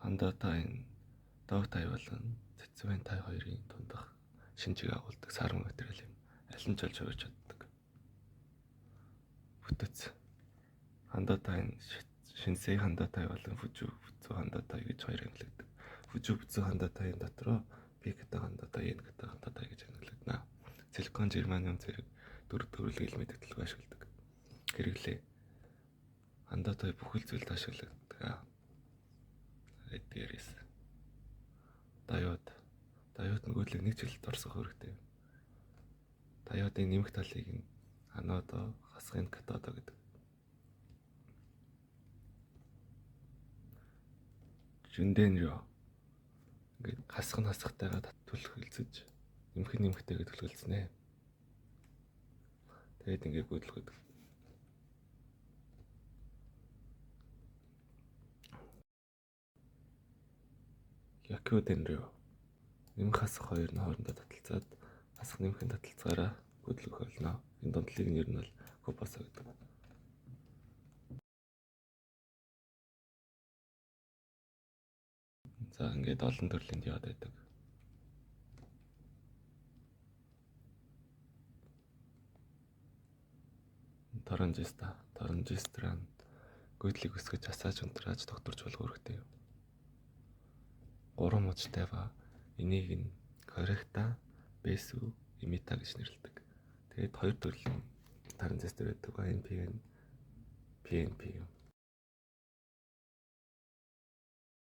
Хандотай дов тай болон цэцвэн тай хоёрын дундах шинжийг агуулдаг саран материал юм. Аль нь ч олж хувирч чаддаг. Бүтэц. Хандотай шинсэй хандотай болон фүжүү бүцүү хандотай гэж хоёр ангилагддаг. Фүжүү бүцүү хандотайын дотроо пикэтэй хандотай, энэтэй хандотай гэж ангилагдана. Силикон, жерманиум зэрэг дөрв төрлийн элемент төлөв ашигладаг. Хэрэглээ. Хандотай бүхэл зүйлд ашигладаг. Дээрээс Диод нөгөөдлөг нэг жилд орсох хэрэгтэй. Диодын нэмэх талыг нь анодо, хасгын катодо гэдэг. Жүндэнрё ингээд хасах нь хасахтайгаа түлхэлцэж нэмэх нь нэмэхтэйгээ түлхэлцэнэ. Тэгээд ингээд гүйдлэхэд Якудэнрё нэмэх хасах хоёр нь хоорондоо таталцаад хасах нэмэхийн таталцаараа гүйдлэх болно. Энэ дондлыг нэр нь бол кубасо гэдэг. За ингээд олон төрлийн диод байдаг. Торанжистран гүйдлийг өсгөж асааж унтрааж тогтворч болох хэрэгтэй юм. 3 мужтай ба энийг нь корректа, бэсү, имита гэж нэрлэдэг. Тэгээд хоёр төрлийн торанжистор байдаг. PNP юм.